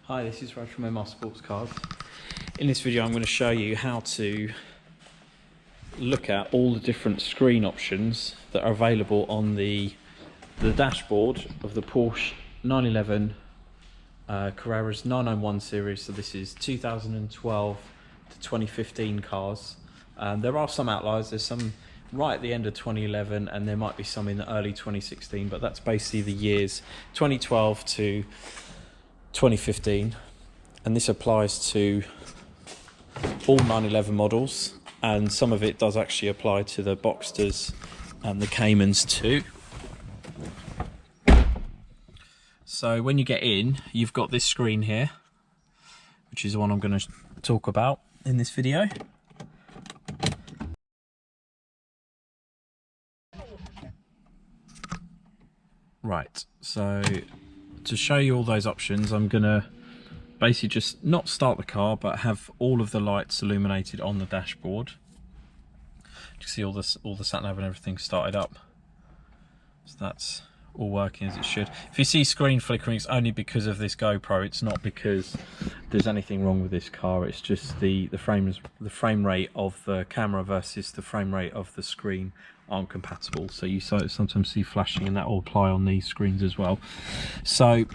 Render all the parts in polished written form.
Hi, this is Raj from MR Sportscars. In this video I'm going to show you how to look at all the different screen options that are available on the dashboard of the Porsche 911 Carrera S 991 series. So this is 2012 to 2015 cars. There are some outliers, there's some right at the end of 2011 and there might be some in the early 2016, but that's basically the years 2012 to 2015, and this applies to all 911 models, and some of it does actually apply to the Boxsters and the Caymans too. So when you get in, you've got this screen here, which is the one I'm going to talk about in this video. Right, so to show you all those options, I'm gonna basically just not start the car, but have all of the lights illuminated on the dashboard. You can see all the sat nav and everything started up, so that's all working as it should. If you see screen flickering, it's only because of this GoPro. It's not because there's anything wrong with this car. It's just the frame rate of the camera versus the frame rate of the screen aren't compatible, so you sometimes see flashing, and that will apply on these screens as well. So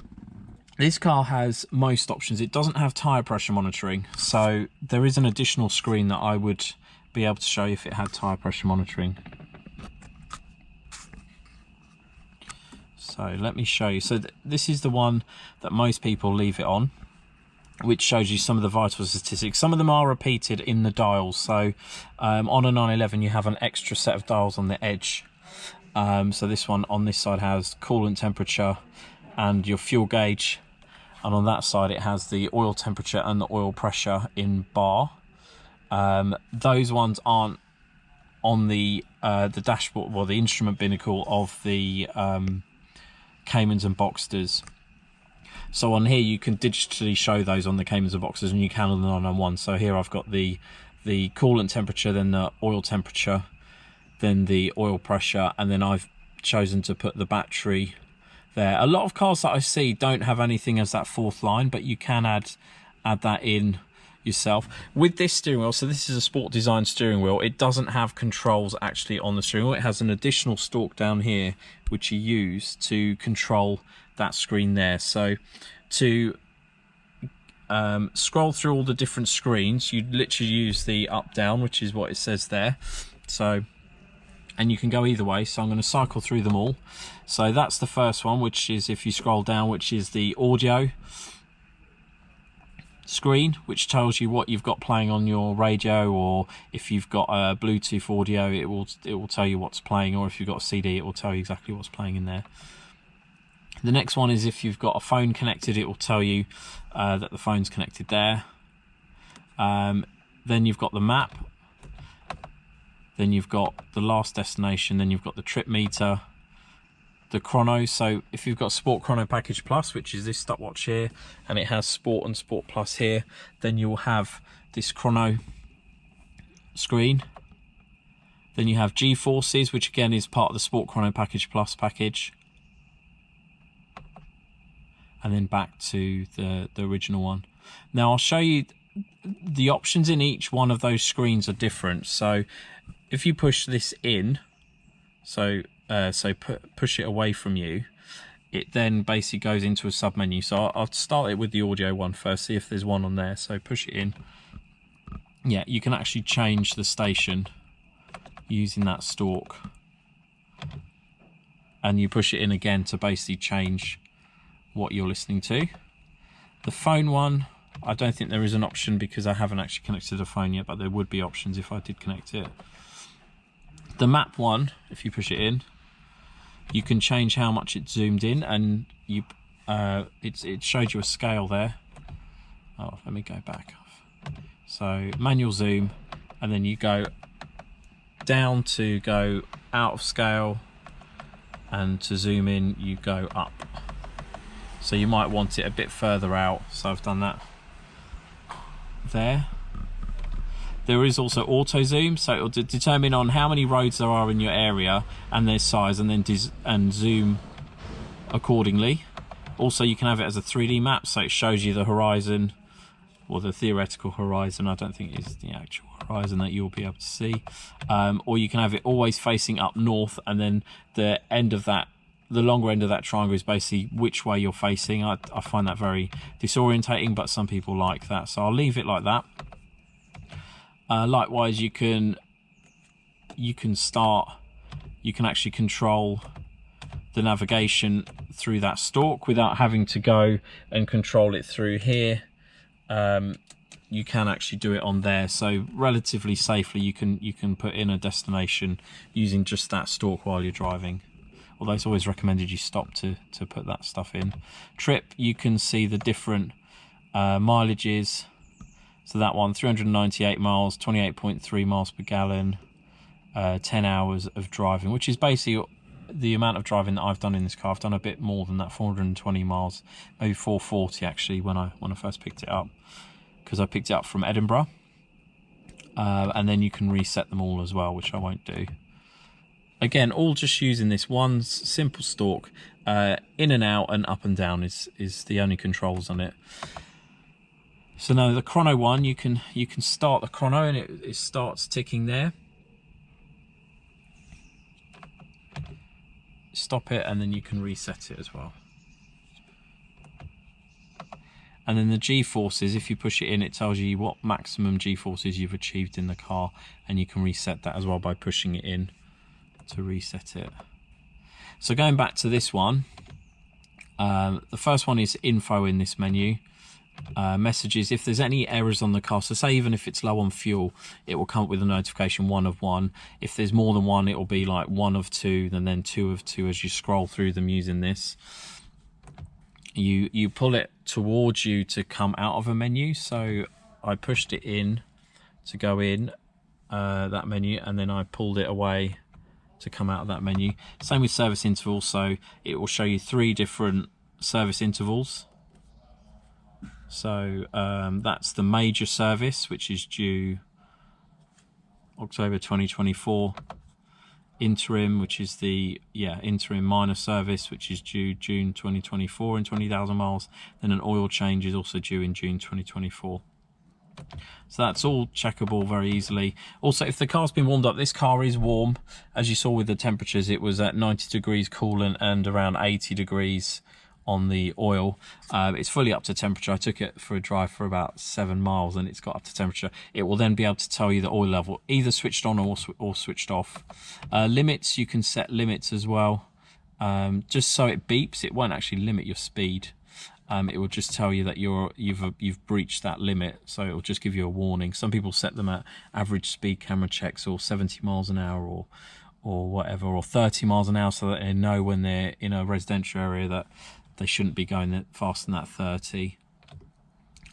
this car has most options. It doesn't have tyre pressure monitoring, so there is an additional screen that I would be able to show you if it had tyre pressure monitoring. So let me show you. So this is the one that most people leave it on, which shows you some of the vital statistics. Some of them are repeated in the dials. So on a 911 you have an extra set of dials on the edge. So this one on this side has coolant temperature and your fuel gauge, and on that side it has the oil temperature and the oil pressure in bar. Those ones aren't on the dashboard or the instrument binnacle of the Caymans and Boxsters. So on here you can digitally show those on the Caymans and Boxsters, and you can on the 991. So here I've got the coolant temperature, then the oil temperature, then the oil pressure, and then I've chosen to put the battery there. A lot of cars that I see don't have anything as that fourth line, but you can add that in yourself. With this steering wheel, so this is a sport design steering wheel, it doesn't have controls actually on the steering wheel. It has an additional stalk down here which you use to control that screen there. So to scroll through all the different screens, you literally use the up down, which is what it says there. So, and you can go either way, so I'm going to cycle through them all. So that's the first one, which is, if you scroll down, which is the audio screen, which tells you what you've got playing on your radio, or if you've got a Bluetooth audio, it will tell you what's playing, or if you've got a CD, it will tell you exactly what's playing in there. The next one is if you've got a phone connected, it will tell you that the phone's connected there. Then you've got the map, then you've got the last destination, then you've got the trip meter, the chrono. So if you've got Sport Chrono Package Plus, which is this stopwatch here, and it has Sport and Sport Plus here, then you'll have this chrono screen. Then you have G-Forces, which again is part of the Sport Chrono Package Plus package. And then back to the original one. Now I'll show you the options in each one of those screens are different. So if you push this in, push it away from you, it then basically goes into a sub menu. So I'll start it with the audio one first, see if there's one on there. So push it in. Yeah, you can actually change the station using that stalk, and you push it in again to basically change what you're listening to. The phone one, I don't think there is an option because I haven't actually connected a phone yet, but there would be options if I did connect it. The map one, if you push it in, you can change how much it's zoomed in, and it showed you a scale there. Oh, let me go back. So manual zoom, and then you go down to go out of scale, and to zoom in you go up. So you might want it a bit further out, so I've done that there. There is also auto zoom, so it will determine on how many roads there are in your area and their size, and then zoom accordingly. Also, you can have it as a 3D map, so it shows you the horizon, or the theoretical horizon. I don't think it's the actual horizon that you'll be able to see. Or you can have it always facing up north, and then the end of that, the longer end of that triangle is basically which way you're facing. I find that very disorientating, but some people like that, so I'll leave it like that. Likewise, you can actually control the navigation through that stalk without having to go and control it through here. You can actually do it on there, so relatively safely you can put in a destination using just that stalk while you're driving, although it's always recommended you stop to put that stuff in. Trip, you can see the different mileages. So that one, 398 miles, 28.3 miles per gallon, 10 hours of driving, which is basically the amount of driving that I've done in this car. I've done a bit more than that, 420 miles, maybe 440 actually when I first picked it up, because I picked it up from Edinburgh. And then you can reset them all as well, which I won't do. Again, all just using this one simple stalk. In and out and up and down is the only controls on it. So now the chrono one, you can start the chrono and it starts ticking there. Stop it, and then you can reset it as well. And then the G-forces, if you push it in, it tells you what maximum G-forces you've achieved in the car, and you can reset that as well by pushing it in to reset it. So going back to this one, the first one is info in this menu. Messages, if there's any errors on the car, so say even if it's low on fuel, it will come up with a notification 1 of 1. If there's more than 1, it will be like 1 of 2, and then 2 of 2 as you scroll through them using this. You pull it towards you to come out of a menu, so I pushed it in to go in that menu, and then I pulled it away to come out of that menu. Same with service intervals, so it will show you 3 different service intervals. So that's the major service, which is due October 2024. Interim, which is the interim minor service, which is due June 2024 and 20,000 miles. Then an oil change is also due in June 2024. So that's all checkable very easily. Also, if the car's been warmed up, this car is warm. As you saw with the temperatures, it was at 90 degrees coolant and around 80 degrees on the oil. It's fully up to temperature. I took it for a drive for about 7 miles and it's got up to temperature. It will then be able to tell you the oil level, either switched on or switched off. Limits, you can set limits as well. Just so it beeps, it won't actually limit your speed. It will just tell you that you've breached that limit, so it will just give you a warning. Some people set them at average speed camera checks, or 70 miles an hour, or whatever, or 30 miles an hour, so that they know when they're in a residential area that they shouldn't be going faster than that 30.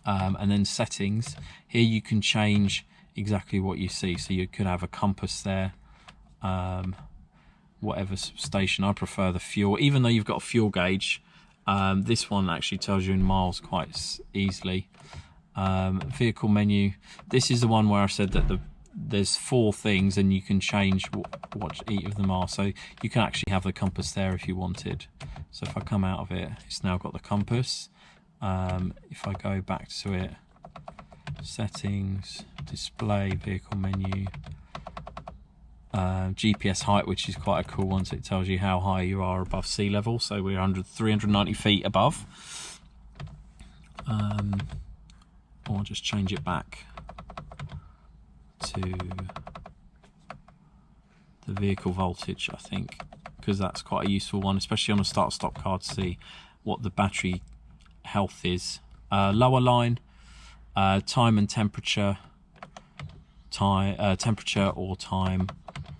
And then settings, here you can change exactly what you see. So you could have a compass there, whatever station. I prefer the fuel, even though you've got a fuel gauge. This one actually tells you in miles quite easily. Vehicle menu, this is the one where I said that there's 4 things and you can change what each of them are. So you can actually have the compass there if you wanted. So if I come out of it, it's now got the compass. If I go back to it, settings, display, vehicle menu, GPS height, which is quite a cool one, so it tells you how high you are above sea level. So we're 390 feet above. Or just change it back to the vehicle voltage, I think, because that's quite a useful one, especially on a start-stop car, to see what the battery health is. Lower line, time and temperature, temperature or time.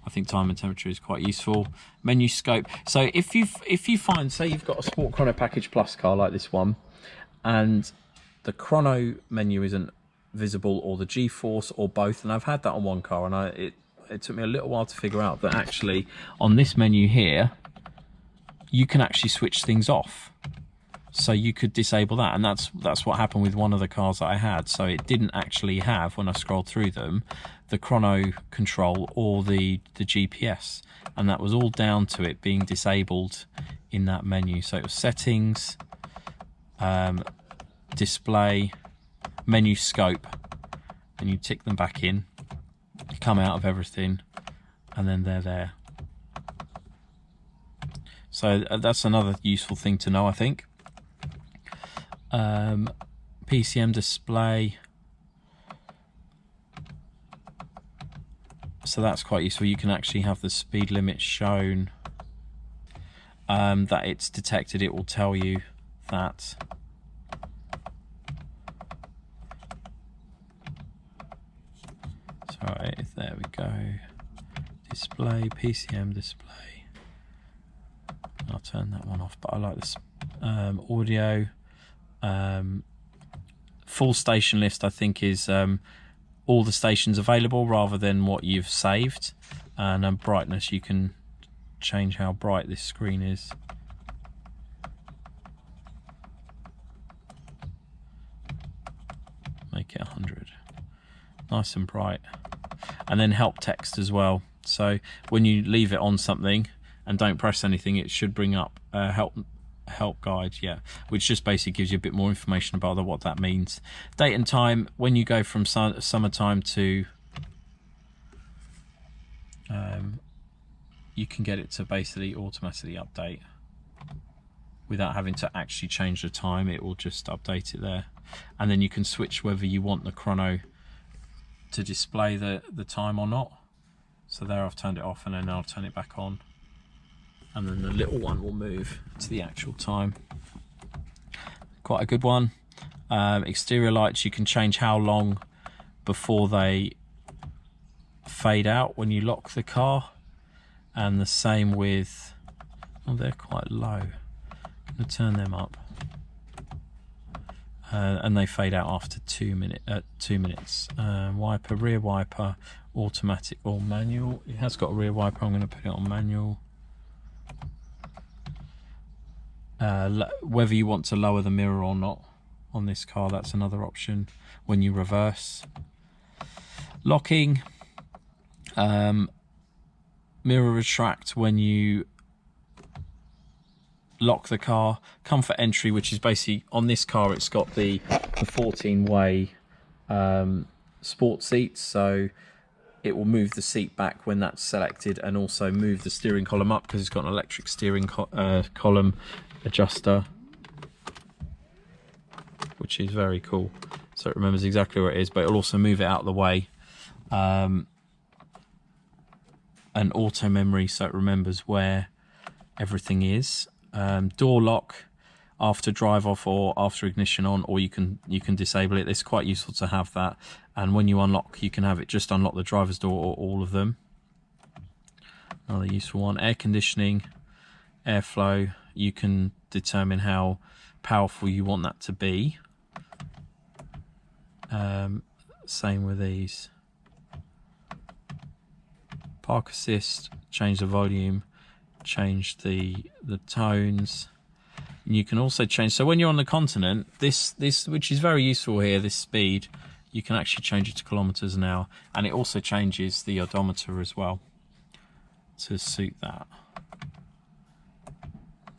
I think time and temperature is quite useful. Menu scope. So if you find, say you've got a Sport Chrono Package Plus car like this one, and the Chrono menu isn't visible, or the G-force, or both, and I've had that on one car, and it took me a little while to figure out that actually on this menu here you can actually switch things off. So you could disable that, and that's what happened with one of the cars that I had. So it didn't actually have, when I scrolled through them, the chrono control or the GPS, and that was all down to it being disabled in that menu. So it was settings, display, menu, scope, and you tick them back in, you come out of everything, and then they're there. So that's another useful thing to know, I think. Pcm Display, so that's quite useful. You can actually have the speed limit shown, that it's detected. It will tell you that. So there we go. Display, PCM Display. I'll turn that one off, but I like this. Audio, full station list, I think, is all the stations available rather than what you've saved. And brightness, you can change how bright this screen is. Make it 100, nice and bright. And then help text as well, so when you leave it on something and don't press anything, it should bring up help guide, yeah, which just basically gives you a bit more information about what that means. Date and time, when you go from summertime to you can get it to basically automatically update without having to actually change the time. It will just update it there, and then you can switch whether you want the chrono to display the time or not. So there, I've turned it off, and then I'll turn it back on, and then the little one will move to the actual time. Quite a good one. Exterior lights, you can change how long before they fade out when you lock the car, and the same with, oh, they're quite low. I'm going to turn them up, and they fade out after 2 minutes. Wiper, rear wiper, automatic or manual. It has got a rear wiper. I'm going to put it on manual. Whether you want to lower the mirror or not on this car, that's another option when you reverse. Locking, mirror retract when you lock the car. Comfort entry, which is basically, on this car it's got the 14-way sport seats, so it will move the seat back when that's selected, and also move the steering column up because it's got an electric steering column adjuster, which is very cool. So it remembers exactly where it is, but it'll also move it out of the way. And auto memory, so it remembers where everything is. Door lock after drive off or after ignition on, or you can disable it. It's quite useful to have that. And when you unlock, you can have it just unlock the driver's door or all of them. Another useful one. Air conditioning, airflow, you can determine how powerful you want that to be. Same with these. Park assist, change the volume, change the tones. And you can also change, so when you're on the continent, this which is very useful here, this speed, you can actually change it to kilometers an hour, and it also changes the odometer as well to suit that.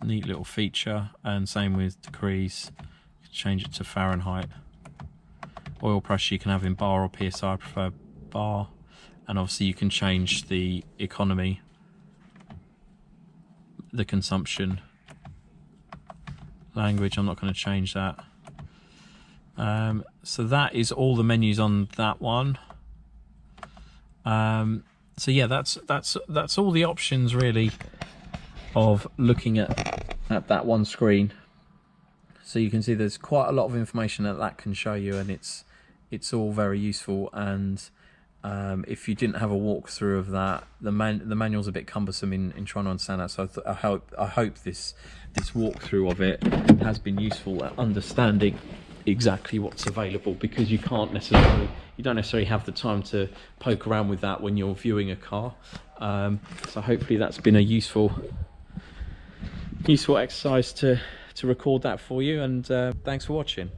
Neat little feature. And same with degrees, change it to Fahrenheit. Oil pressure you can have in bar or PSI, I prefer bar. And obviously you can change the economy, the consumption. Language, I'm not going to change that. So that is all the menus on that one. So yeah, that's all the options really of looking at that one screen. So you can see there's quite a lot of information that can show you, and it's all very useful. And if you didn't have a walkthrough of that, the manual's a bit cumbersome in trying to understand that. So I hope this walkthrough of it has been useful at understanding exactly what's available, because you don't necessarily have the time to poke around with that when you're viewing a car. So hopefully that's been a useful exercise to record that for you, and thanks for watching.